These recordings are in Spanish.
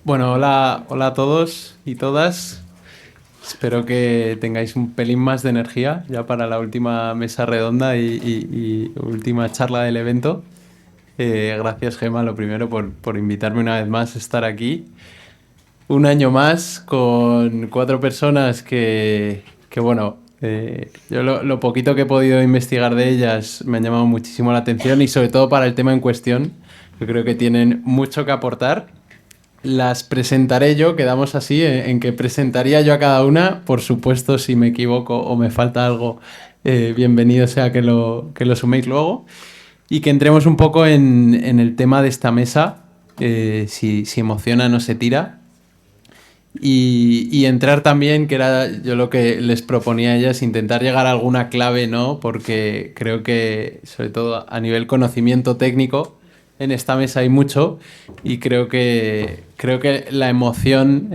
Bueno, hola a todos y todas. Espero que tengáis un pelín más de energía ya para la última mesa redonda y última charla del evento. Gracias, Gemma, lo primero por invitarme una vez más a estar aquí. Un año más con 4 personas que bueno, yo lo poquito que he podido investigar de ellas me han llamado muchísimo la atención y sobre todo para el tema en cuestión. Yo creo que tienen mucho que aportar. Las presentaré yo, quedamos así, en que presentaría yo a cada una. Por supuesto, si me equivoco o me falta algo, bienvenido sea que lo suméis luego. Y que entremos un poco en el tema de esta mesa, si emociona no se tira. Y entrar también, que era yo lo que les proponía a ellas, intentar llegar a alguna clave, ¿no? Porque creo que, sobre todo a nivel conocimiento técnico, en esta mesa hay mucho y creo que la emoción,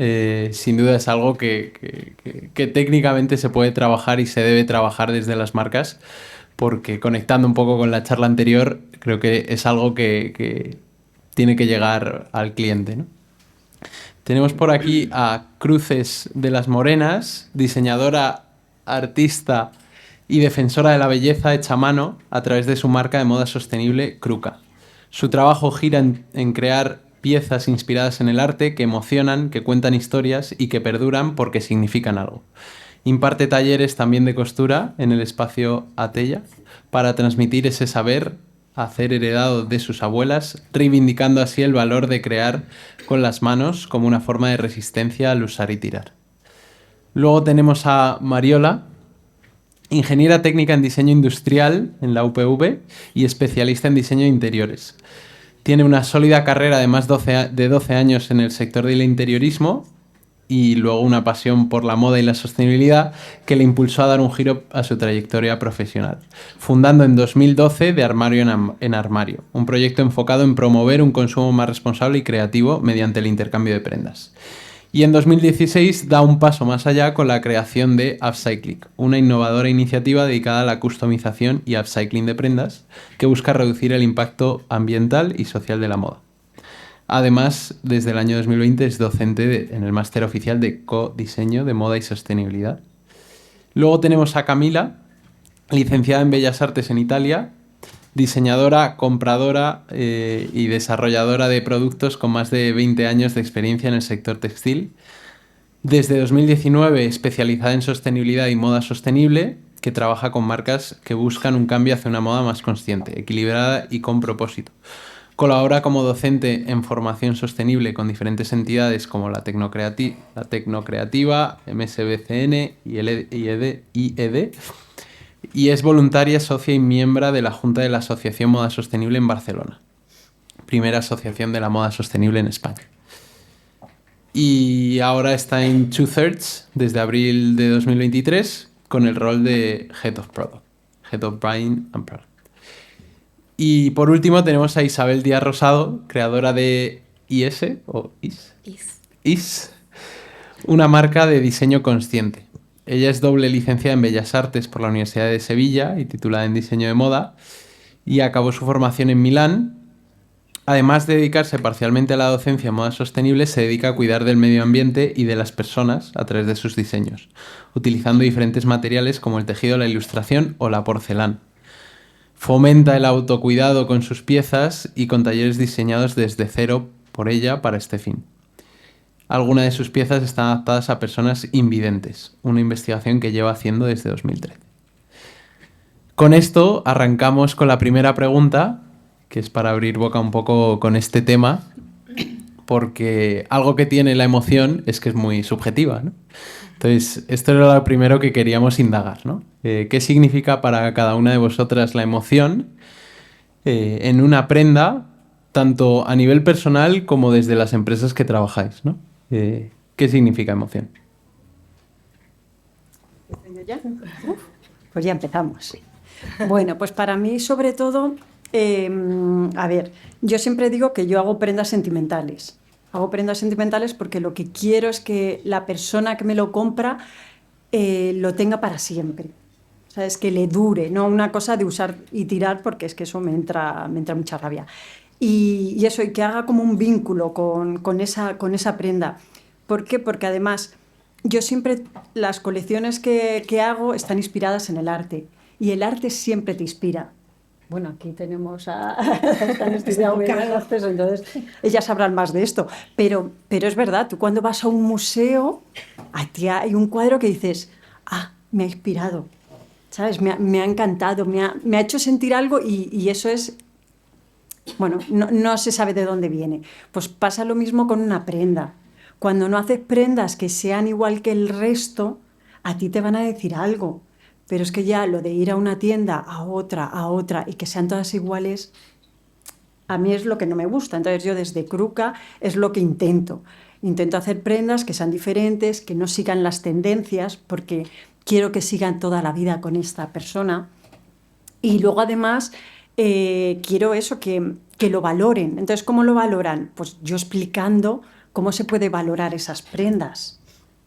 sin duda, es algo que técnicamente se puede trabajar y se debe trabajar desde las marcas, porque conectando un poco con la charla anterior, creo que es algo que tiene que llegar al cliente, ¿no? Tenemos por aquí a Cruces de las Morenas, diseñadora, artista y defensora de la belleza hecha a mano a través de su marca de moda sostenible Kruka. Su trabajo gira en crear piezas inspiradas en el arte que emocionan, que cuentan historias y que perduran porque significan algo. Imparte talleres también de costura en el espacio Atella para transmitir ese saber hacer heredado de sus abuelas, reivindicando así el valor de crear con las manos como una forma de resistencia al usar y tirar. Luego tenemos a Mariola, ingeniera técnica en diseño industrial en la UPV y especialista en diseño de interiores. Tiene una sólida carrera de más de 12 años en el sector del interiorismo y luego una pasión por la moda y la sostenibilidad que le impulsó a dar un giro a su trayectoria profesional, fundando en 2012 De Armario en Armario, un proyecto enfocado en promover un consumo más responsable y creativo mediante el intercambio de prendas. Y en 2016 da un paso más allá con la creación de Upcycling, una innovadora iniciativa dedicada a la customización y upcycling de prendas que busca reducir el impacto ambiental y social de la moda. Además, desde el año 2020 es docente en el máster oficial de co-diseño de moda y sostenibilidad. Luego tenemos a Camila, licenciada en Bellas Artes en Italia, diseñadora, compradora y desarrolladora de productos con más de 20 años de experiencia en el sector textil. Desde 2019 especializada en sostenibilidad y moda sostenible, que trabaja con marcas que buscan un cambio hacia una moda más consciente, equilibrada y con propósito. Colabora como docente en formación sostenible con diferentes entidades como la Tecnocreativa, MSBCN y el IED, y es voluntaria, socia y miembro de la Junta de la Asociación Moda Sostenible en Barcelona, primera asociación de la moda sostenible en España. Y ahora está en Two Thirds desde abril de 2023 con el rol de Head of Product, Head of Buying and Product. Y por último tenemos a Isabel Díaz Rosado, creadora de IS, o IS, IS, una marca de diseño consciente. Ella es doble licenciada en Bellas Artes por la Universidad de Sevilla y titulada en diseño de moda, y acabó su formación en Milán. Además de dedicarse parcialmente a la docencia en moda sostenible, se dedica a cuidar del medio ambiente y de las personas a través de sus diseños, utilizando diferentes materiales como el tejido, la ilustración o la porcelana. Fomenta el autocuidado con sus piezas y con talleres diseñados desde cero por ella para este fin. Algunas de sus piezas están adaptadas a personas invidentes, una investigación que lleva haciendo desde 2013. Con esto arrancamos con la primera pregunta, que es para abrir boca un poco con este tema, porque algo que tiene la emoción es que es muy subjetiva, ¿no? Entonces, esto era lo primero que queríamos indagar, ¿no? ¿Qué significa para cada una de vosotras la emoción en una prenda, tanto a nivel personal como desde las empresas que trabajáis, ¿no? ¿Qué significa emoción? ¿Ya? Pues ya empezamos. Bueno, pues para mí, sobre todo, a ver, yo siempre digo que yo hago prendas sentimentales. Hago prendas sentimentales porque lo que quiero es que la persona que me lo compra lo tenga para siempre. O sea, es que le dure, no una cosa de usar y tirar, porque es que eso me entra mucha rabia. y eso, y que haga como un vínculo con esa prenda. ¿Por qué? Porque además yo siempre, las colecciones que hago están inspiradas en el arte y el arte siempre te inspira. Bueno, aquí tenemos a están estudiando bellas artes, entonces ellas sabrán más de esto. Pero es verdad, tú cuando vas a un museo, a ti hay un cuadro que dices, ah, me ha inspirado, ¿sabes? Me ha encantado, me ha hecho sentir algo y eso es, bueno, no se sabe de dónde viene. Pues pasa lo mismo con una prenda. Cuando no haces prendas que sean igual que el resto, a ti te van a decir algo. Pero es que ya lo de ir a una tienda, a otra, y que sean todas iguales, a mí es lo que no me gusta. Entonces yo desde Kruka es lo que intento. Intento hacer prendas que sean diferentes, que no sigan las tendencias, porque quiero que sigan toda la vida con esta persona. Y luego además quiero eso, que lo valoren. Entonces, ¿cómo lo valoran? Pues yo explicando cómo se puede valorar esas prendas.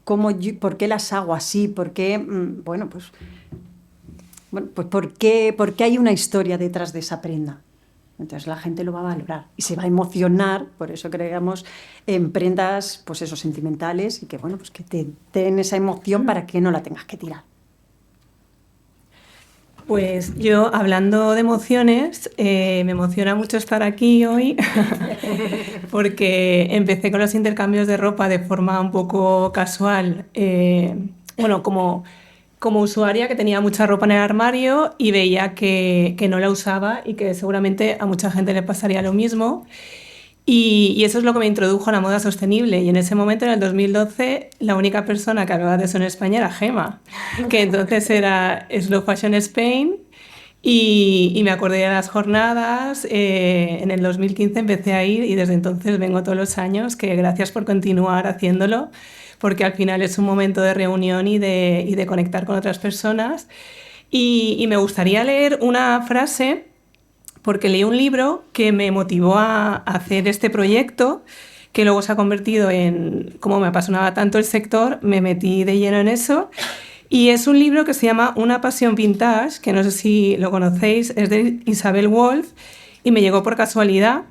¿Por qué las hago así? ¿Por qué? Pues ¿por qué hay una historia detrás de esa prenda? Entonces la gente lo va a valorar y se va a emocionar, por eso creamos en prendas, pues eso, sentimentales y que, bueno, pues que te den esa emoción para que no la tengas que tirar. Pues yo, hablando de emociones, me emociona mucho estar aquí hoy porque empecé con los intercambios de ropa de forma un poco casual. Bueno, como usuaria que tenía mucha ropa en el armario y veía que no la usaba y que seguramente a mucha gente le pasaría lo mismo. Y eso es lo que me introdujo a la moda sostenible. Y en ese momento, en el 2012, la única persona que hablaba de eso en España era Gema, que entonces era Slow Fashion Spain. Y me acordé de las jornadas. En el 2015 empecé a ir y desde entonces vengo todos los años, que gracias por continuar haciéndolo, porque al final es un momento de reunión y de conectar con otras personas. Y me gustaría leer una frase porque leí un libro que me motivó a hacer este proyecto, que luego se ha convertido en, como me apasionaba tanto el sector, me metí de lleno en eso. Y es un libro que se llama Una pasión vintage, que no sé si lo conocéis, es de Isabel Wolf y me llegó por casualidad.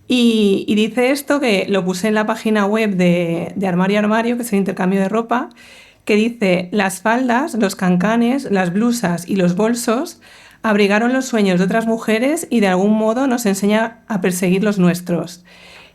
Y dice esto, que lo puse en la página web de Armario Armario, que es el intercambio de ropa, que dice: las faldas, los cancanes, las blusas y los bolsos abrigaron los sueños de otras mujeres y de algún modo nos enseña a perseguir los nuestros.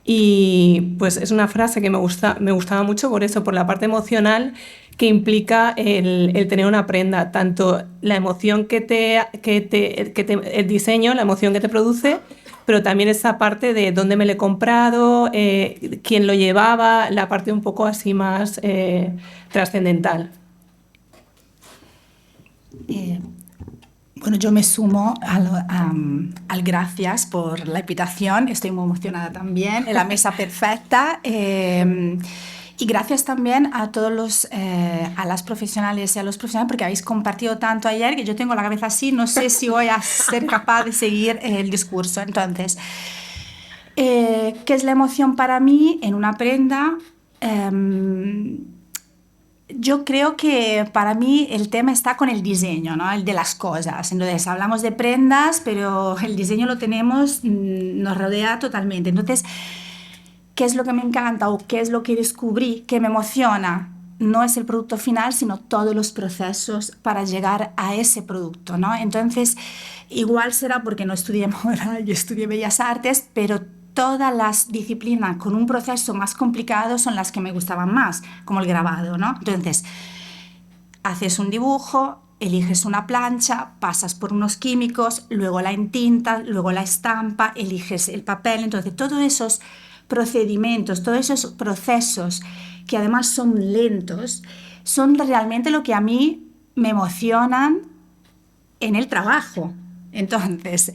Y pues es una frase que me gustaba mucho por eso, por la parte emocional que implica el tener una prenda, tanto la emoción el diseño, la emoción que te produce, pero también esa parte de dónde me lo he comprado, quién lo llevaba, la parte un poco así más trascendental. Bueno, yo me sumo al gracias por la invitación, estoy muy emocionada también, en la mesa perfecta. Y gracias también a todos a las profesionales y a los profesionales, porque habéis compartido tanto ayer que yo tengo la cabeza así, no sé si voy a ser capaz de seguir el discurso. Entonces, ¿qué es la emoción para mí en una prenda? Yo creo que para mí el tema está con el diseño, ¿no? El de las cosas. Entonces, hablamos de prendas, pero el diseño lo tenemos, nos rodea totalmente. Entonces, ¿qué es lo que me encanta o qué es lo que descubrí que me emociona? No es el producto final, sino todos los procesos para llegar a ese producto, ¿no? Entonces, igual será porque no estudié moda, yo estudié Bellas Artes, pero todas las disciplinas con un proceso más complicado son las que me gustaban más, como el grabado, ¿no? Entonces, haces un dibujo, eliges una plancha, pasas por unos químicos, luego la entintas, luego la estampa, eliges el papel. Entonces, todos esos procedimientos, todos esos procesos que además son lentos, son realmente lo que a mí me emocionan en el trabajo. Entonces,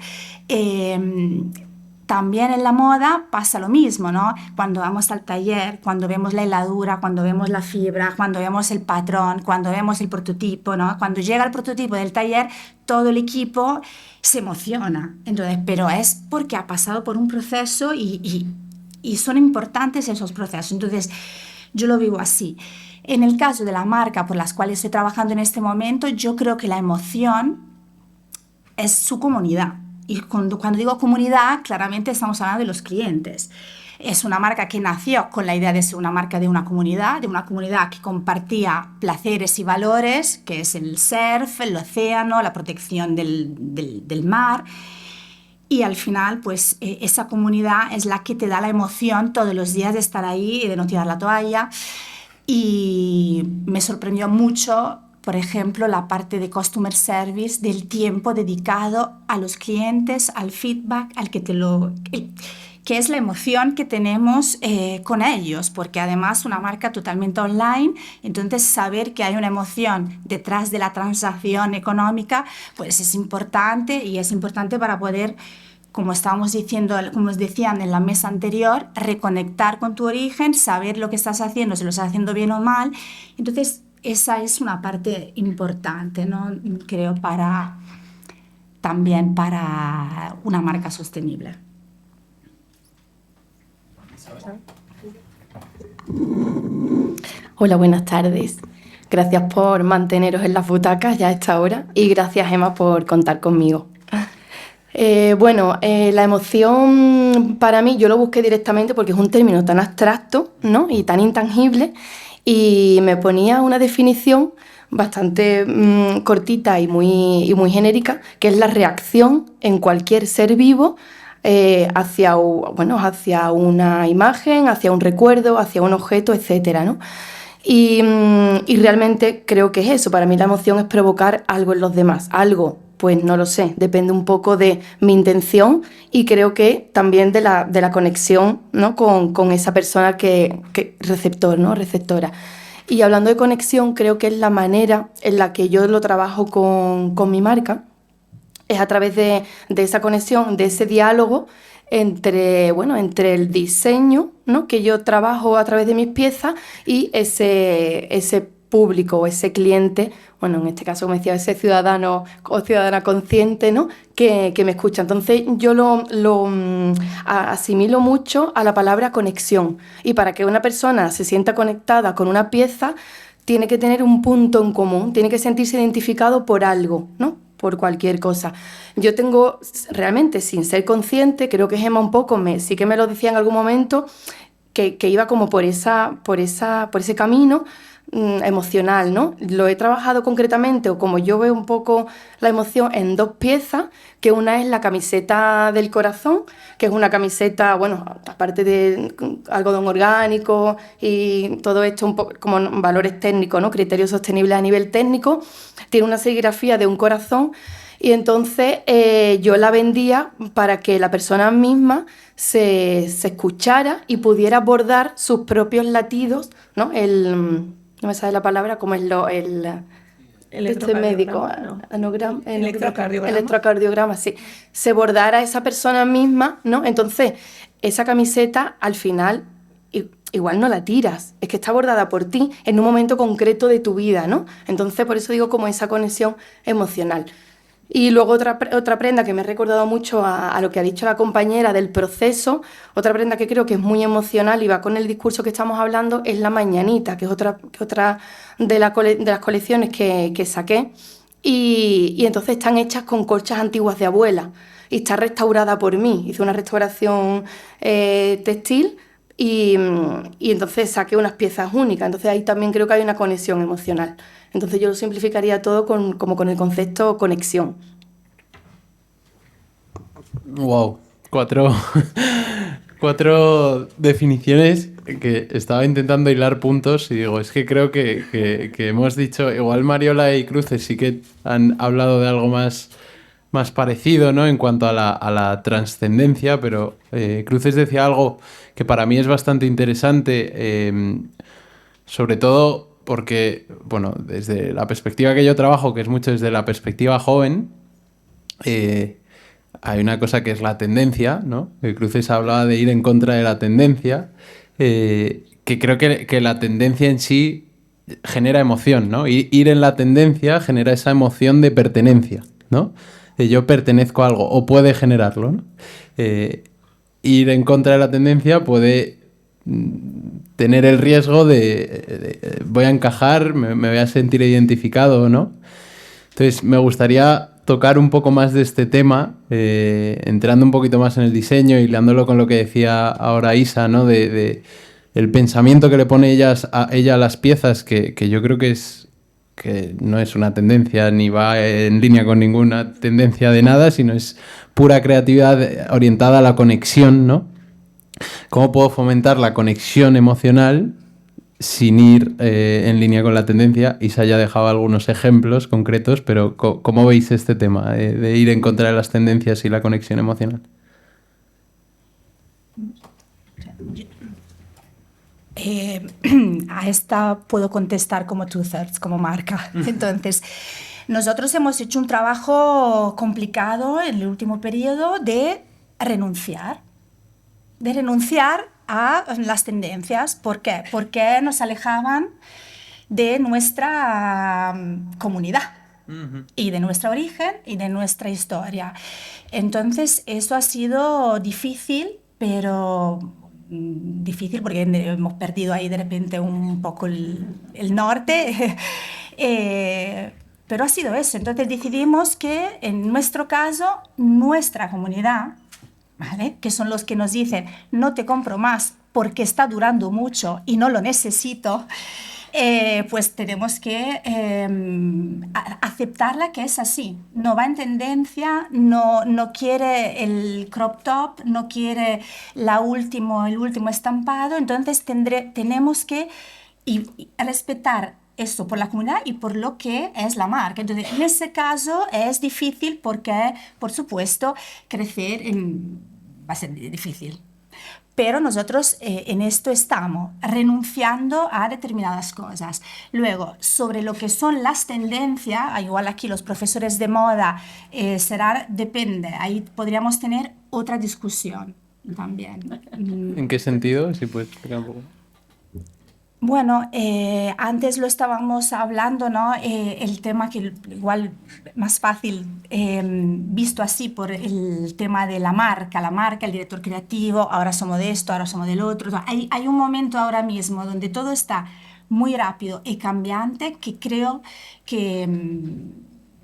también en la moda pasa lo mismo, ¿no? Cuando vamos al taller, cuando vemos la heladura, cuando vemos la fibra, cuando vemos el patrón, cuando vemos el prototipo, ¿no? Cuando llega el prototipo del taller, todo el equipo se emociona. Entonces, pero es porque ha pasado por un proceso y son importantes esos procesos. Entonces, yo lo vivo así. En el caso de la marca por las cuales estoy trabajando en este momento, yo creo que la emoción es su comunidad. Y cuando digo comunidad, claramente estamos hablando de los clientes. Es una marca que nació con la idea de ser una marca de una comunidad que compartía placeres y valores, que es el surf, el océano, la protección del mar. Y al final, pues esa comunidad es la que te da la emoción todos los días de estar ahí y de no tirar la toalla. Y me sorprendió mucho, por ejemplo, la parte de customer service, del tiempo dedicado a los clientes, al feedback, que es la emoción que tenemos con ellos, porque además una marca totalmente online, entonces saber que hay una emoción detrás de la transacción económica, pues es importante, y es importante para poder, como estábamos diciendo, como os decían en la mesa anterior, reconectar con tu origen, saber lo que estás haciendo, si lo estás haciendo bien o mal. Entonces esa es una parte importante, ¿no? Creo, también para una marca sostenible. Hola, buenas tardes. Gracias por manteneros en las butacas ya a esta hora y gracias, Emma, por contar conmigo. La emoción para mí, yo lo busqué directamente porque es un término tan abstracto, ¿no? Y tan intangible, y me ponía una definición bastante cortita y muy genérica, que es la reacción en cualquier ser vivo hacia una imagen, hacia un recuerdo, hacia un objeto, etcétera, ¿no? Y realmente creo que es eso. Para mí la emoción es provocar algo en los demás. Algo, pues no lo sé, depende un poco de mi intención y creo que también de la conexión, ¿no? con esa persona que receptor, ¿no? Receptora. Y hablando de conexión, creo que es la manera en la que yo lo trabajo con mi marca, es a través de esa conexión, de ese diálogo entre el diseño, ¿no? que yo trabajo a través de mis piezas y ese público o ese cliente, bueno, en este caso, como decía, ese ciudadano o ciudadana consciente, ¿no? que me escucha. Entonces yo lo asimilo mucho a la palabra conexión, y para que una persona se sienta conectada con una pieza tiene que tener un punto en común, tiene que sentirse identificado por algo, ¿no? Por cualquier cosa. Yo tengo, realmente, sin ser consciente, creo que Gemma un poco sí que me lo decía en algún momento, que iba como por ese camino emocional, ¿no? Lo he trabajado concretamente, o como yo veo un poco la emoción, en dos piezas, que una es la camiseta del corazón, que es una camiseta, bueno, aparte de algodón orgánico y todo esto un poco como valores técnicos, ¿no? Criterios sostenibles a nivel técnico, tiene una serigrafía de un corazón. Y entonces yo la vendía para que la persona misma se escuchara y pudiera bordar sus propios latidos, ¿no? No me sale la palabra, como es el médico, ¿no? Electrocardiograma, sí. Se bordara esa persona misma, ¿no? Entonces, esa camiseta al final igual no la tiras, es que está bordada por ti en un momento concreto de tu vida, ¿no? Entonces, por eso digo como esa conexión emocional. Y luego otra prenda que me ha recordado mucho a lo que ha dicho la compañera del proceso, otra prenda que creo que es muy emocional y va con el discurso que estamos hablando, es la mañanita, que es otra de las colecciones que saqué. Y entonces están hechas con colchas antiguas de abuela y está restaurada por mí. Hice una restauración textil y entonces saqué unas piezas únicas. Entonces ahí también creo que hay una conexión emocional. Entonces yo lo simplificaría todo como con el concepto conexión. Wow, cuatro definiciones que estaba intentando hilar puntos y digo, es que creo que hemos dicho, igual Mariola y Cruces sí que han hablado de algo más parecido, ¿no? En cuanto a la trascendencia, pero Cruces decía algo que para mí es bastante interesante, sobre todo porque, bueno, desde la perspectiva que yo trabajo, que es mucho desde la perspectiva joven, hay una cosa que es la tendencia, ¿no? Cruces hablaba de ir en contra de la tendencia, que creo que la tendencia en sí genera emoción, ¿no? Ir en la tendencia genera esa emoción de pertenencia, ¿no? De yo pertenezco a algo, o puede generarlo, ¿no? Ir en contra de la tendencia puede tener el riesgo de voy a encajar, me voy a sentir identificado o no. Entonces me gustaría tocar un poco más de este tema, entrando un poquito más en el diseño, hilándolo con lo que decía ahora Isa, ¿no? De el pensamiento que le pone ella a las piezas, que yo creo que no es una tendencia ni va en línea con ninguna tendencia de nada, sino es pura creatividad orientada a la conexión, ¿no? ¿Cómo puedo fomentar la conexión emocional sin ir en línea con la tendencia? Isa ya dejaba algunos ejemplos concretos, pero ¿cómo veis este tema de ir en contra de las tendencias y la conexión emocional? A esta puedo contestar como two-thirds, como marca. Entonces, nosotros hemos hecho un trabajo complicado en el último periodo de renunciar a las tendencias. ¿Por qué? Porque nos alejaban de nuestra comunidad y de nuestro origen y de nuestra historia. Entonces, eso ha sido difícil, pero difícil porque hemos perdido ahí de repente un poco el norte. Pero ha sido eso. Entonces decidimos que en nuestro caso, nuestra comunidad, ¿vale?, que son los que nos dicen no te compro más porque está durando mucho y no lo necesito, pues tenemos que aceptarla, que es así. No va en tendencia, no quiere el crop top, no quiere el último estampado. Entonces tenemos que respetar eso por la comunidad y por lo que es la marca. Entonces, en ese caso es difícil porque, por supuesto, crecer va a ser difícil. Pero nosotros en esto estamos renunciando a determinadas cosas. Luego, sobre lo que son las tendencias, igual aquí los profesores de moda, depende, ahí podríamos tener otra discusión también. ¿En qué sentido? Si puedes explicar un poco. Bueno, antes lo estábamos hablando, ¿no? El tema que igual más fácil visto así por el tema de la marca, el director creativo, ahora somos de esto, ahora somos del otro. Hay un momento ahora mismo donde todo está muy rápido y cambiante, que creo que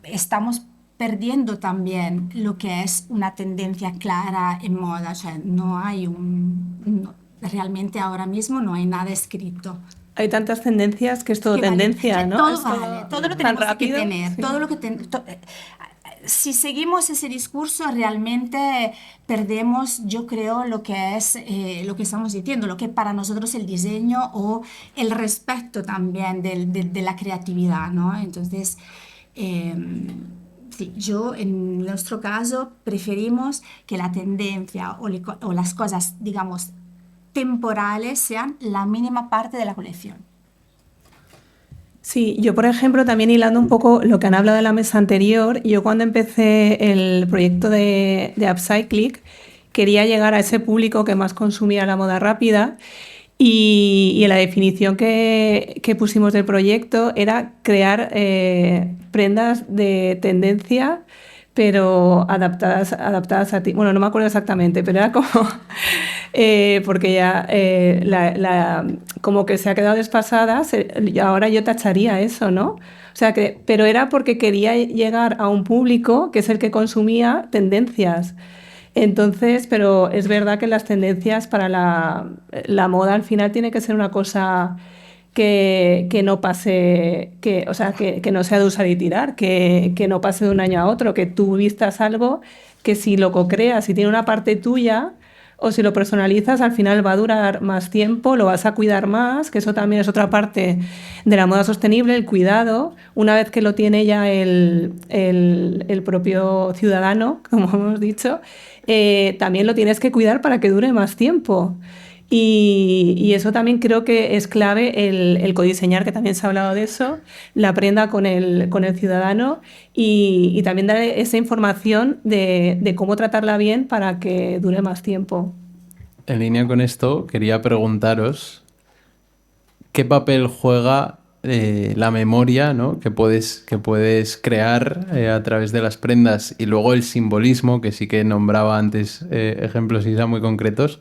estamos perdiendo también lo que es una tendencia clara en moda. O sea, no hay realmente ahora mismo no hay nada escrito. Hay tantas tendencias que es todo tendencia, vale, ¿no? Todo es vale, todo lo tenemos rápido, que tener. sí. Todo lo que si seguimos ese discurso, realmente perdemos, yo creo, lo que es lo que estamos diciendo, lo que para nosotros el diseño o el respeto también de la creatividad, ¿no? Entonces, sí, yo en nuestro caso preferimos que la tendencia o las cosas, digamos, temporales sean la mínima parte de la colección. Sí, yo por ejemplo, también hilando un poco lo que han hablado de la mesa anterior, yo cuando empecé el proyecto de Upcyclic quería llegar a ese público que más consumía la moda rápida y en la definición que pusimos del proyecto era crear prendas de tendencia pero adaptadas a ti. Bueno, no me acuerdo exactamente, pero era como... porque ya como que se ha quedado desfasada, ahora yo tacharía eso, ¿no? O sea, pero era porque quería llegar a un público que es el que consumía tendencias. Entonces, pero es verdad que las tendencias para la moda al final tiene que ser una cosa que no pase, o sea, que no sea de usar y tirar, que no pase de un año a otro, que tú vistas algo que si lo co-creas, si tiene una parte tuya o si lo personalizas, al final va a durar más tiempo, lo vas a cuidar más, que eso también es otra parte de la moda sostenible, el cuidado. Una vez que lo tiene ya el propio ciudadano, como hemos dicho, también lo tienes que cuidar para que dure más tiempo. Y eso también creo que es clave el codiseñar, que también se ha hablado de eso, la prenda con el ciudadano y también dar esa información de cómo tratarla bien para que dure más tiempo. En línea con esto, quería preguntaros qué papel juega la memoria, ¿no?, que puedes crear a través de las prendas, y luego el simbolismo, que sí que nombraba antes ejemplos y muy concretos,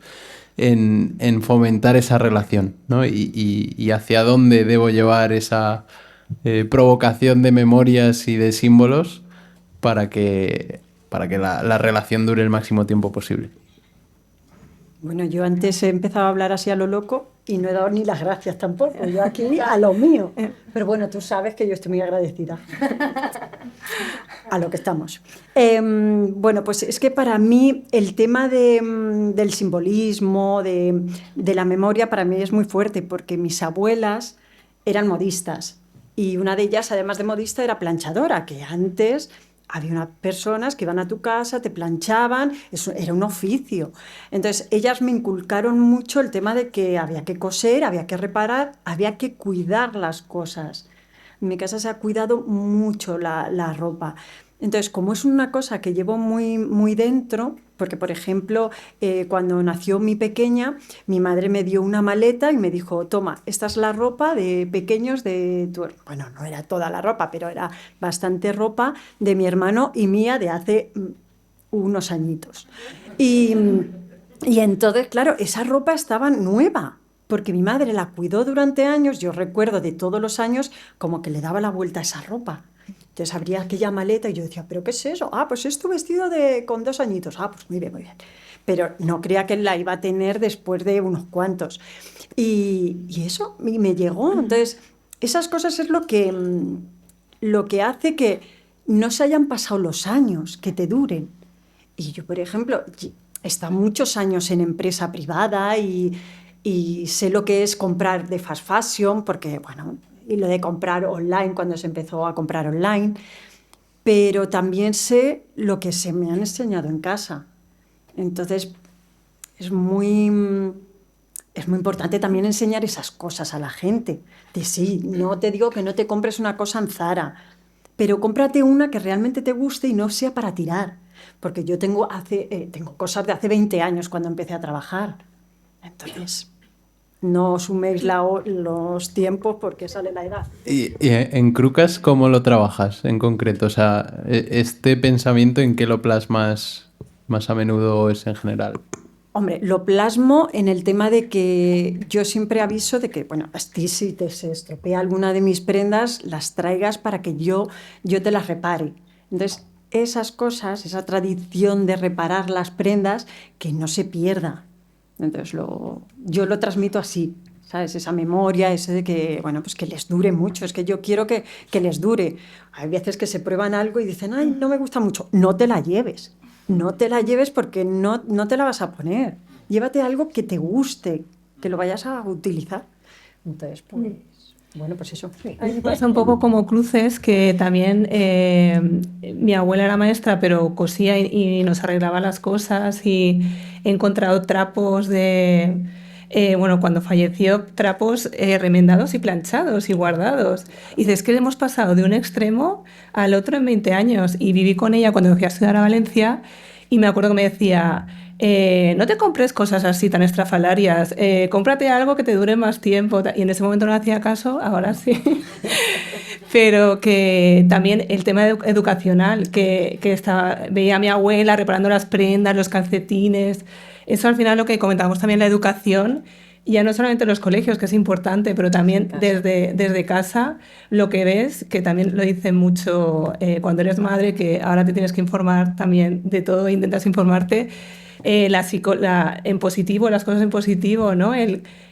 en fomentar esa relación, ¿no? Y hacia dónde debo llevar esa provocación de memorias y de símbolos para que la relación dure el máximo tiempo posible? Bueno, yo antes he empezado a hablar así a lo loco y no he dado ni las gracias tampoco. Yo aquí a lo mío. Pero bueno, tú sabes que yo estoy muy agradecida a lo que estamos. Bueno, pues es que para mí el tema del simbolismo, de la memoria, para mí es muy fuerte porque mis abuelas eran modistas y una de ellas, además de modista, era planchadora, que antes había unas personas que iban a tu casa, te planchaban, eso era un oficio. Entonces, ellas me inculcaron mucho el tema de que había que coser, había que reparar, había que cuidar las cosas. En mi casa se ha cuidado mucho la ropa. Entonces, como es una cosa que llevo muy, muy dentro, porque, por ejemplo, cuando nació mi pequeña, mi madre me dio una maleta y me dijo, toma, esta es la ropa de pequeños de tu... Bueno, no era toda la ropa, pero era bastante ropa de mi hermano y mía de hace unos añitos. Y entonces, claro, esa ropa estaba nueva, porque mi madre la cuidó durante años. Yo recuerdo de todos los años como que le daba la vuelta a esa ropa. Entonces abría aquella maleta y yo decía, ¿pero qué es eso? Ah, pues es tu vestido con 2 añitos. Ah, pues muy bien, muy bien. Pero no creía que la iba a tener después de unos cuantos. Y eso me llegó. Entonces, esas cosas es lo que hace que no se hayan pasado los años, que te duren. Y yo, por ejemplo, he estado muchos años en empresa privada y sé lo que es comprar de fast fashion, porque, bueno, y lo de comprar online cuando se empezó a comprar online, pero también sé lo que se me han enseñado en casa. Entonces, es muy importante también enseñar esas cosas a la gente. De sí, no te digo que no te compres una cosa en Zara, pero cómprate una que realmente te guste y no sea para tirar. Porque yo tengo cosas de hace 20 años cuando empecé a trabajar. Entonces, no suméis los tiempos porque sale la edad. ¿Y en Crucas cómo lo trabajas en concreto? O sea, ¿este pensamiento en qué lo plasmas más a menudo o es en general? Hombre, lo plasmo en el tema de que yo siempre aviso de que, bueno, si te se estropea alguna de mis prendas, las traigas para que yo te las repare. Entonces, esas cosas, esa tradición de reparar las prendas, que no se pierda. Entonces, yo lo transmito así, ¿sabes? Esa memoria, ese de que, bueno, pues que les dure mucho. Es que yo quiero que les dure. Hay veces que se prueban algo y dicen, ay, no me gusta mucho. No te la lleves. No te la lleves porque no te la vas a poner. Llévate algo que te guste, que lo vayas a utilizar. Entonces, pues, bueno, pues eso. A mí me pasa un poco como Cruces, que también mi abuela era maestra, pero cosía y nos arreglaba las cosas, y he encontrado trapos bueno, cuando falleció, trapos remendados y planchados y guardados. Y dices, es que hemos pasado de un extremo al otro en 20 años. Y viví con ella cuando fui a estudiar a Valencia y me acuerdo que me decía, no te compres cosas así tan estrafalarias, cómprate algo que te dure más tiempo. Y en ese momento no hacía caso, ahora sí. Pero que también el tema educacional, que veía a mi abuela reparando las prendas, los calcetines. Eso al final lo que comentábamos también, la educación, ya no solamente en los colegios, que es importante, pero también desde casa, lo que ves, que también lo dicen mucho cuando eres madre, que ahora te tienes que informar también de todo, intentas informarte, en positivo, las cosas en positivo, ¿no?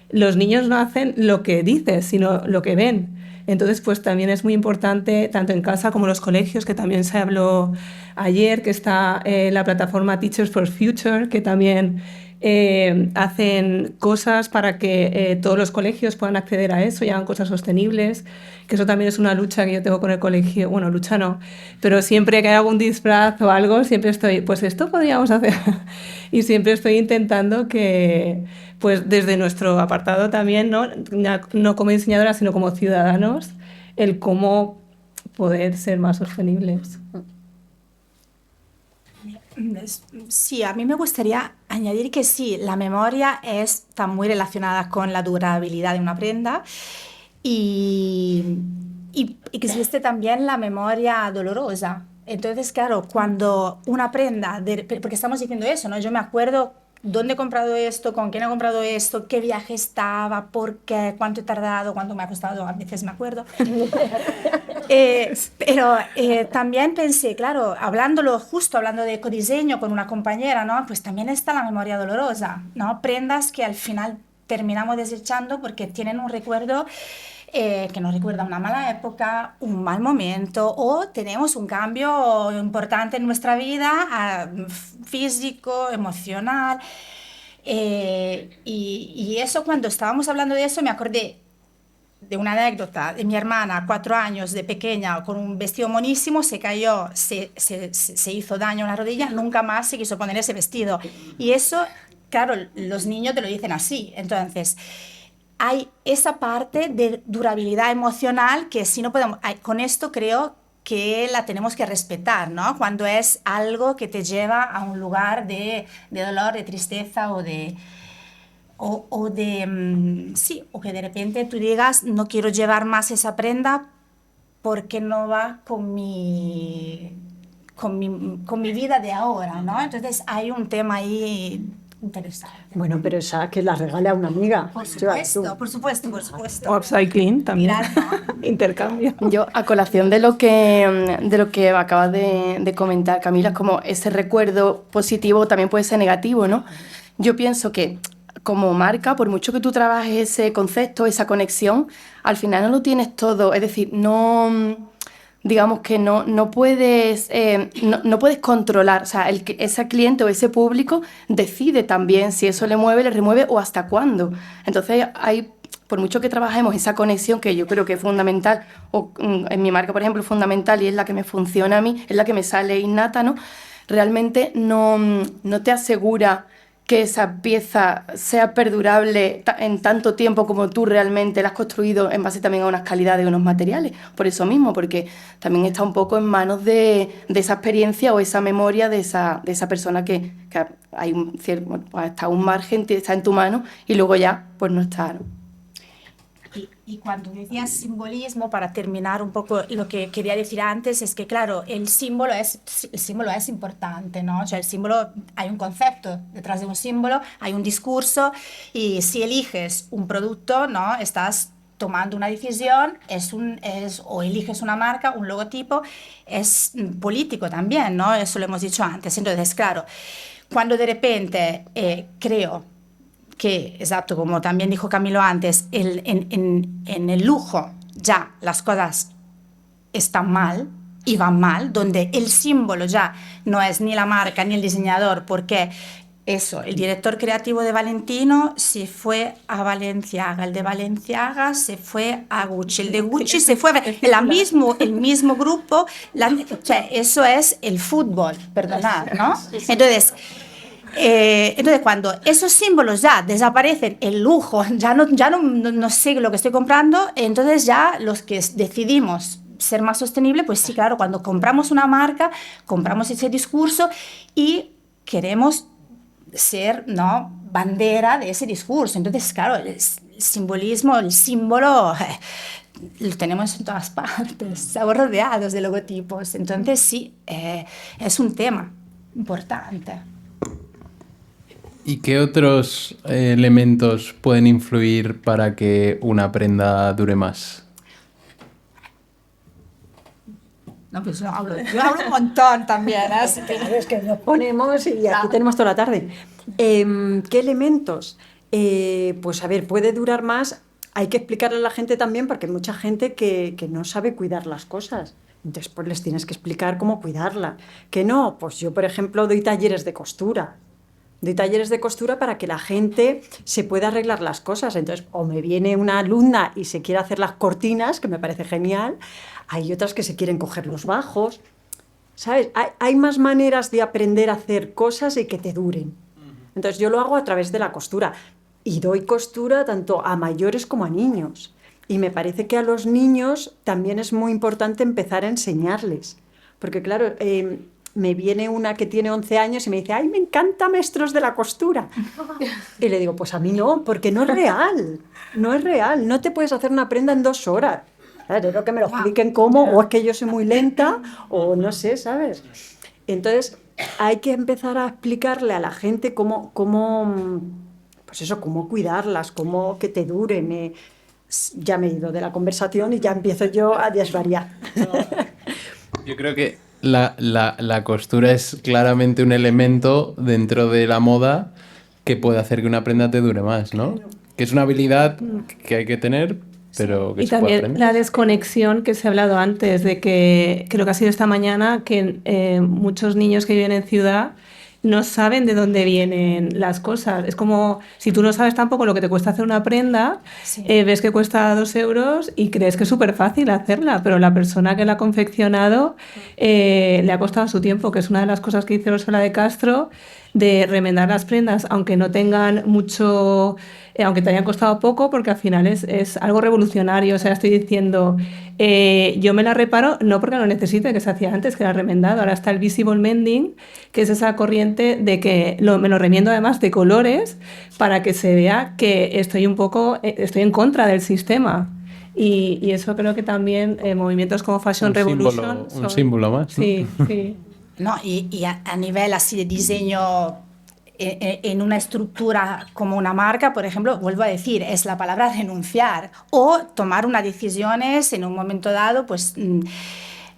Los niños no hacen lo que dices, sino lo que ven. Entonces, pues también es muy importante, tanto en casa como en los colegios, que también se habló ayer, que está la plataforma Teachers for Future, que también hacen cosas para que todos los colegios puedan acceder a eso y hagan cosas sostenibles, que eso también es una lucha que yo tengo con el colegio. Bueno, lucha no, pero siempre que hay algún disfraz o algo, siempre estoy, pues esto podríamos hacer. Y siempre estoy intentando que, pues desde nuestro apartado también, no como diseñadoras, sino como ciudadanos, el cómo poder ser más sostenibles. Sí, a mí me gustaría añadir que sí, la memoria está muy relacionada con la durabilidad de una prenda y existe también la memoria dolorosa. Entonces, claro, cuando una prenda, porque estamos diciendo eso, ¿no? Yo me acuerdo ¿dónde he comprado esto? ¿Con quién he comprado esto? ¿Qué viaje estaba? ¿Por qué? ¿Cuánto he tardado? ¿Cuánto me ha costado? A veces me acuerdo. Pero también pensé, claro, hablando de ecodiseño con una compañera, ¿no? Pues también está la memoria dolorosa, ¿no? Prendas que al final terminamos desechando porque tienen un recuerdo que nos recuerda una mala época, un mal momento, o tenemos un cambio importante en nuestra vida, físico, emocional. Y eso, cuando estábamos hablando de eso, me acordé de una anécdota de mi hermana, 4 años, de pequeña, con un vestido monísimo, se cayó, se hizo daño en la rodilla, nunca más se quiso poner ese vestido. Y eso, claro, los niños te lo dicen así. Entonces, hay esa parte de durabilidad emocional que si no podemos, con esto creo que la tenemos que respetar, ¿no? Cuando es algo que te lleva a un lugar de dolor, de tristeza sí, o que de repente tú digas, no quiero llevar más esa prenda porque no va con mi vida de ahora, ¿no? Entonces hay un tema ahí interesante. Bueno, pero esa que la regale a una amiga. Por supuesto. O upcycling también. Claro. Intercambio. Yo, a colación de lo que acabas de comentar, Camila, es como ese recuerdo positivo también puede ser negativo, ¿no? Yo pienso que como marca, por mucho que tú trabajes ese concepto, esa conexión, al final no lo tienes todo. Es decir, digamos que no puedes controlar, o sea, ese cliente o ese público decide también si eso le mueve, le remueve o hasta cuándo. Entonces, por mucho que trabajemos esa conexión, que yo creo que es fundamental, o en mi marca, por ejemplo, es fundamental y es la que me funciona a mí, es la que me sale innata, ¿no? Realmente no te asegura que esa pieza sea perdurable en tanto tiempo como tú realmente la has construido en base también a unas calidades y unos materiales. Por eso mismo, porque también está un poco en manos de esa experiencia o esa memoria de esa persona que hay hasta un margen, está en tu mano y luego ya pues no está, ¿no? Y cuando decías simbolismo, para terminar un poco lo que quería decir antes, es que claro, el símbolo es importante, ¿no? O sea, el símbolo, hay un concepto detrás de un símbolo, hay un discurso, y si eliges un producto, ¿no? Estás tomando una decisión, o eliges una marca, un logotipo, es político también, ¿no? Eso lo hemos dicho antes. Entonces, claro, cuando de repente creo que, exacto, como también dijo Camilo antes, en el lujo ya las cosas están mal y van mal, donde el símbolo ya no es ni la marca ni el diseñador, porque el director creativo de Valentino se fue a Balenciaga, el de Balenciaga se fue a Gucci, el de Gucci se fue el mismo grupo, eso es el fútbol, perdonad, ¿no? Entonces, cuando esos símbolos ya desaparecen, el lujo, ya no sé lo que estoy comprando, entonces ya los que decidimos ser más sostenibles, pues sí, claro, cuando compramos una marca, compramos ese discurso y queremos ser, ¿no?, bandera de ese discurso. Entonces, claro, el simbolismo, el símbolo, lo tenemos en todas partes, estamos rodeados de logotipos. Entonces, sí, es un tema importante. ¿Y qué otros elementos pueden influir para que una prenda dure más? No, pues yo hablo un montón también, ¿eh? Claro, es que nos ponemos y aquí tenemos toda la tarde. ¿Qué elementos? Pues a ver, puede durar más. Hay que explicarle a la gente también, porque hay mucha gente que no sabe cuidar las cosas. Entonces, pues les tienes que explicar cómo cuidarla. Que no, pues yo, por ejemplo, doy talleres de costura. Doy talleres de costura para que la gente se pueda arreglar las cosas. Entonces, o me viene una alumna y se quiere hacer las cortinas, que me parece genial. Hay otras que se quieren coger los bajos. ¿Sabes? Hay más maneras de aprender a hacer cosas y que te duren. Entonces, yo lo hago a través de la costura. Y doy costura tanto a mayores como a niños. Y me parece que a los niños también es muy importante empezar a enseñarles. Porque, claro, me viene una que tiene 11 años y me dice, ¡ay, me encanta Maestros de la Costura! Y le digo, pues a mí no, porque no es real. No es real. No te puedes hacer una prenda en 2 horas. ¿Sabes? Yo creo que me lo expliquen cómo, o es que yo soy muy lenta, o no sé, ¿sabes? Entonces, hay que empezar a explicarle a la gente pues eso, cómo cuidarlas, cómo que te duren. Ya me he ido de la conversación y ya empiezo yo a desvariar. Yo creo que la costura es claramente un elemento dentro de la moda que puede hacer que una prenda te dure más, ¿no? Que es una habilidad que hay que tener, pero que Y se puede también aprender. la desconexión que se ha hablado antes, de que creo que ha sido esta mañana, que muchos niños que viven en ciudad no saben de dónde vienen las cosas. Es como si tú no sabes tampoco lo que te cuesta hacer una prenda, Sí. ves que cuesta 2 euros y crees que es súper fácil hacerla, pero la persona que la ha confeccionado le ha costado su tiempo, que es una de las cosas que dice Ursula de Castro, de remendar las prendas, aunque no tengan mucho, aunque te hayan costado poco, porque al final es algo revolucionario. O sea, estoy diciendo, yo me la reparo no porque lo necesite, que se hacía antes, que era remendado. Ahora está el visible mending, que es esa corriente de que me lo remiendo además de colores para que se vea que estoy estoy en contra del sistema. Y eso creo que también movimientos como Fashion Revolution Un símbolo más, ¿no? Sí, sí. No, y a nivel así de diseño en una estructura como una marca, por ejemplo, vuelvo a decir, es la palabra renunciar o tomar unas decisiones en un momento dado, pues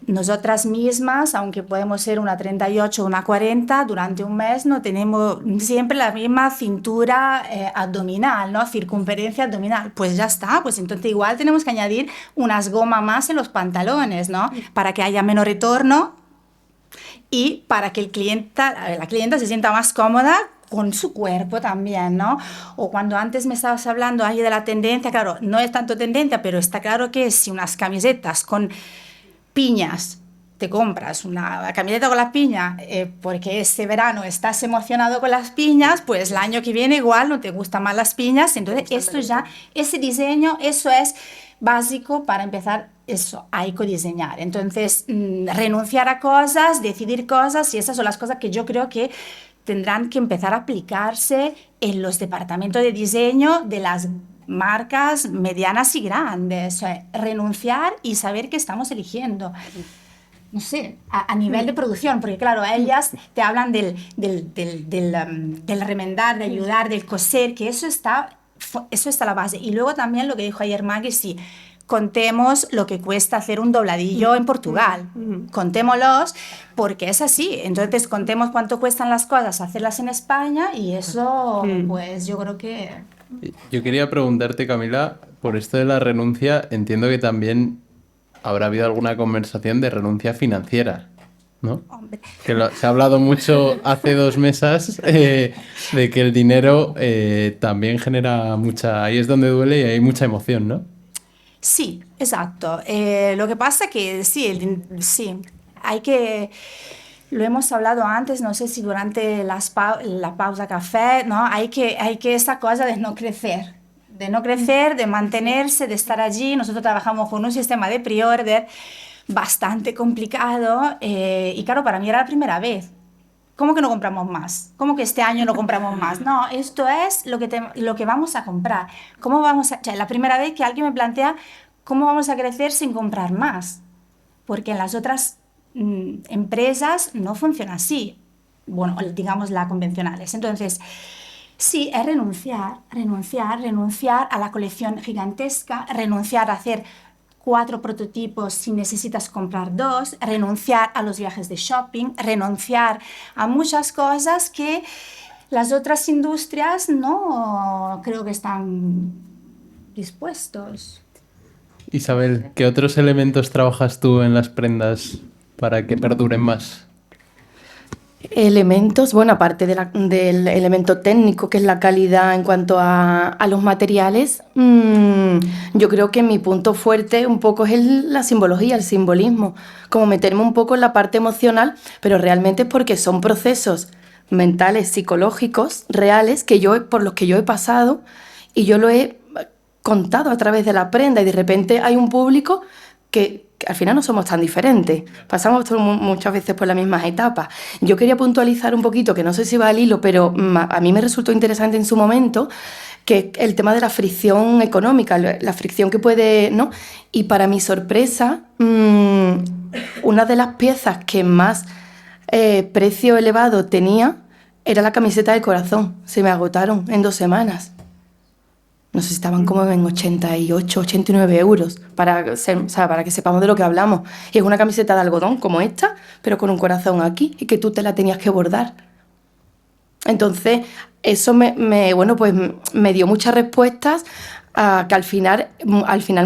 nosotras mismas, aunque podemos ser una 38 o una 40, durante un mes no tenemos siempre la misma cintura abdominal, ¿no? Circunferencia abdominal. Pues ya está, pues entonces igual tenemos que añadir unas gomas más en los pantalones, ¿no? Para que haya menos retorno y para que la clienta se sienta más cómoda con su cuerpo también, ¿no? O cuando antes me estabas hablando ahí de la tendencia, claro, no es tanto tendencia, pero está claro que si unas camisetas con piñas, te compras una camiseta con las piñas porque este verano estás emocionado con las piñas, pues el año que viene igual no te gustan más las piñas, entonces esto ya, ese diseño, eso es básico para empezar eso, a ecodiseñar. Entonces, renunciar a cosas, decidir cosas, y esas son las cosas que yo creo que tendrán que empezar a aplicarse en los departamentos de diseño de las marcas medianas y grandes. O sea, renunciar y saber qué estamos eligiendo. No sé, a nivel de producción, porque claro, ellas te hablan del remendar, de ayudar, del coser, que eso está a la base. Y luego también lo que dijo ayer Maggie, sí, contemos lo que cuesta hacer un dobladillo en Portugal. Contémoslos, porque es así. Entonces, contemos cuánto cuestan las cosas, hacerlas en España, y eso, pues yo creo que... Yo quería preguntarte, Camila, por esto de la renuncia, entiendo que también habrá habido alguna conversación de renuncia financiera, ¿no? Hombre. Que se ha hablado mucho hace 2 mesas de que el dinero también genera mucha... Ahí es donde duele y hay mucha emoción, ¿no? Sí, exacto. Lo que pasa que sí, sí, hay que... Lo hemos hablado antes, no sé si durante la pausa café, ¿no? Hay que esa cosa de no crecer, de mantenerse, de estar allí. Nosotros trabajamos con un sistema de pre-order bastante complicado y claro, para mí era la primera vez. ¿Cómo que no compramos más? ¿Cómo que este año no compramos más? No, esto es lo que vamos a comprar. ¿Cómo vamos a...? O sea, la primera vez que alguien me plantea cómo vamos a crecer sin comprar más. Porque en las otras empresas no funciona así. Bueno, digamos las convencionales. Entonces, sí, es renunciar a la colección gigantesca, renunciar a hacer 4 prototipos si necesitas comprar 2, renunciar a los viajes de shopping, renunciar a muchas cosas que las otras industrias no creo que están dispuestos. Isabel, ¿qué otros elementos trabajas tú en las prendas para que perduren más? Elementos, bueno, aparte del elemento técnico, que es la calidad en cuanto a los materiales, yo creo que mi punto fuerte un poco es la simbología, el simbolismo, como meterme un poco en la parte emocional, pero realmente es porque son procesos mentales, psicológicos, reales, por los que yo he pasado y yo lo he contado a través de la prenda, y de repente hay un público que al final no somos tan diferentes, pasamos muchas veces por las mismas etapas. Yo quería puntualizar un poquito, que no sé si va al hilo, pero a mí me resultó interesante en su momento, que el tema de la fricción económica, la fricción que puede, ¿no? Y para mi sorpresa, una de las piezas que más precio elevado tenía era la camiseta del corazón. Se me agotaron en 2 semanas. No sé si estaban como en 88, 89 euros, para que sepamos de lo que hablamos. Y es una camiseta de algodón como esta, pero con un corazón aquí, y que tú te la tenías que bordar. Entonces, eso me dio muchas respuestas a que al final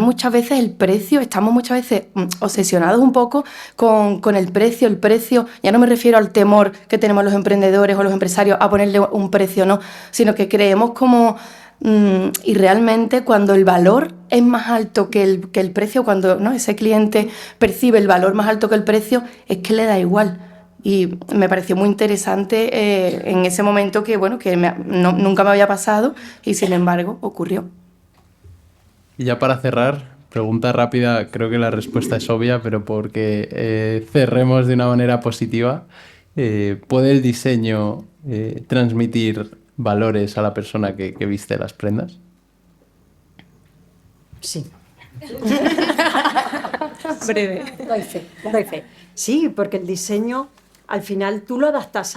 muchas veces el precio, estamos muchas veces obsesionados un poco con el precio. El precio, ya no me refiero al temor que tenemos los emprendedores o los empresarios a ponerle un precio, no, sino que creemos como... y realmente cuando el valor es más alto que el precio, cuando, ¿no?, ese cliente percibe el valor más alto que el precio, es que le da igual. Y me pareció muy interesante en ese momento que, bueno, nunca me había pasado y sin embargo ocurrió. Y ya para cerrar, pregunta rápida, creo que la respuesta es obvia, pero porque cerremos de una manera positiva, ¿puede el diseño transmitir valores a la persona que viste las prendas? Sí. Breve. Doy fe. Sí, porque el diseño, al final tú lo adaptas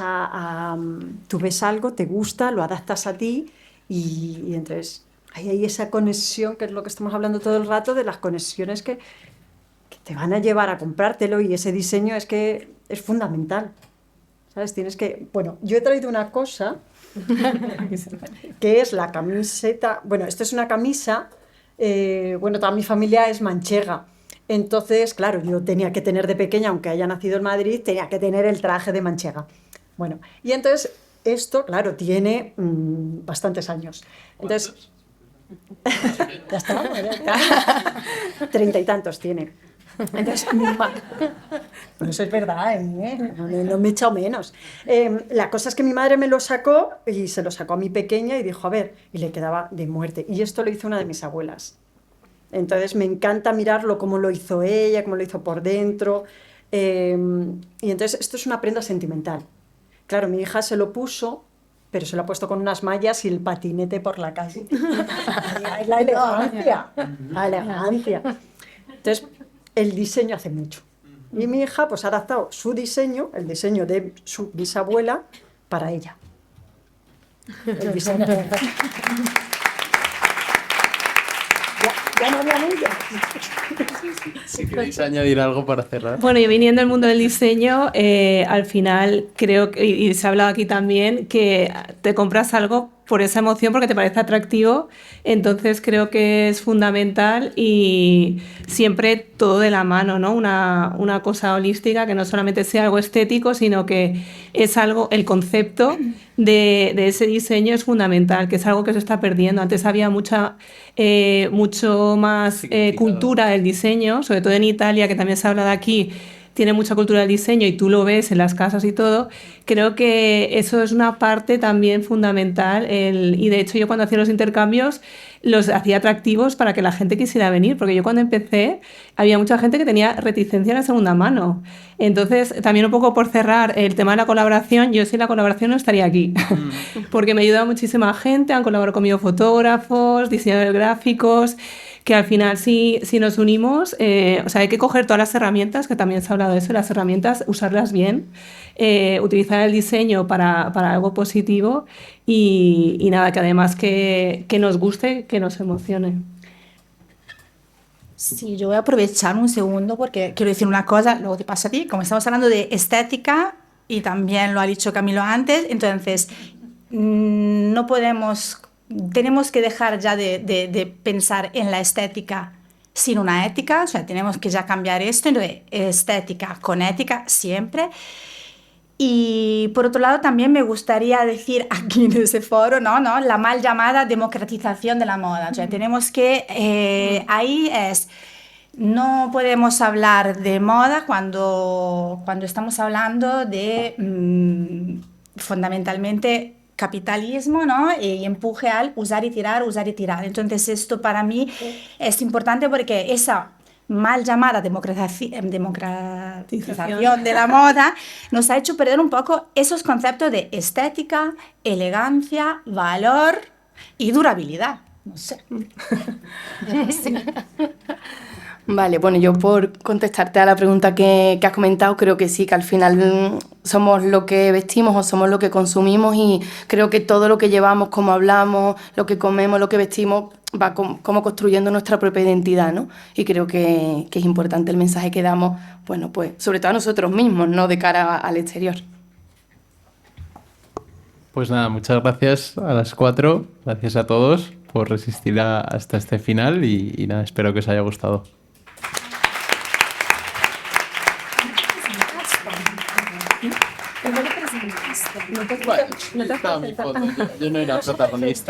tú ves algo, te gusta, lo adaptas a ti y entonces hay esa conexión, que es lo que estamos hablando todo el rato, de las conexiones que te van a llevar a comprártelo, y ese diseño es que es fundamental. ¿Sabes? Tienes que... Bueno, yo he traído una cosa que es la camiseta... Bueno, esto es una camisa... toda mi familia es manchega. Entonces, claro, yo tenía que tener de pequeña, aunque haya nacido en Madrid, tenía que tener el traje de manchega. Bueno, y entonces esto, claro, tiene bastantes años. Entonces, ya está, 30 y tantos tiene. Entonces, bueno, eso es verdad, no me he echado menos. La cosa es que mi madre me lo sacó y se lo sacó a mi pequeña y dijo, a ver, y le quedaba de muerte. Y esto lo hizo una de mis abuelas. Entonces me encanta mirarlo, cómo lo hizo ella, cómo lo hizo por dentro. Y entonces esto es una prenda sentimental. Claro, mi hija se lo puso, pero se lo ha puesto con unas mallas y el patinete por la calle. Es la elegancia, la elegancia. Entonces, el diseño hace mucho. Y mi hija pues ha adaptado su diseño, el diseño de su bisabuela, para ella. El diseño de... Ya no hablan ellas. Si queréis añadir algo para cerrar. Bueno, y viniendo del mundo del diseño, al final creo que, y se ha hablado aquí también, que te compras algo por esa emoción, porque te parece atractivo. Entonces creo que es fundamental y siempre todo de la mano, ¿no? Una cosa holística, que no solamente sea algo estético, sino que es algo, el concepto de ese diseño es fundamental, que es algo que se está perdiendo. Antes había mucho más cultura del diseño, sobre todo en Italia, que también se habla de aquí, tiene mucha cultura del diseño y tú lo ves en las casas y todo. Creo que eso es una parte también fundamental y de hecho yo cuando hacía los intercambios los hacía atractivos para que la gente quisiera venir, porque yo cuando empecé había mucha gente que tenía reticencia en la segunda mano. Entonces, también un poco por cerrar el tema de la colaboración, yo sin la colaboración no estaría aquí, porque me ha ayudado muchísima gente, han colaborado conmigo fotógrafos, diseñadores gráficos, que al final si nos unimos, hay que coger todas las herramientas, que también se ha hablado de eso, las herramientas, usarlas bien, utilizar el diseño para algo positivo y nada, que además que nos guste, que nos emocione. Sí, yo voy a aprovechar un segundo porque quiero decir una cosa, luego te paso a ti. Como estamos hablando de estética, y también lo ha dicho Camilo antes, entonces no podemos, tenemos que dejar ya de pensar en la estética sin una ética, o sea, tenemos que ya cambiar esto, entonces estética con ética siempre. Y por otro lado también me gustaría decir aquí en ese foro, ¿no? La mal llamada democratización de la moda. O sea, tenemos que, ahí es, no podemos hablar de moda cuando estamos hablando de fundamentalmente capitalismo, ¿no? Y empuje al usar y tirar, usar y tirar. Entonces esto para mí es importante porque esa mal llamada democratización de la moda nos ha hecho perder un poco esos conceptos de estética, elegancia, valor y durabilidad. No sé. Sí. Vale, bueno, yo por contestarte a la pregunta que has comentado, creo que sí, que al final somos lo que vestimos o somos lo que consumimos y creo que todo lo que llevamos, cómo hablamos, lo que comemos, lo que vestimos, va como construyendo nuestra propia identidad, ¿no? Y creo que es importante el mensaje que damos, bueno, pues sobre todo a nosotros mismos, ¿no? De cara al exterior. Pues nada, muchas gracias a las 4, gracias a todos por resistir hasta este final y nada, espero que os haya gustado. Yo no era protagonista.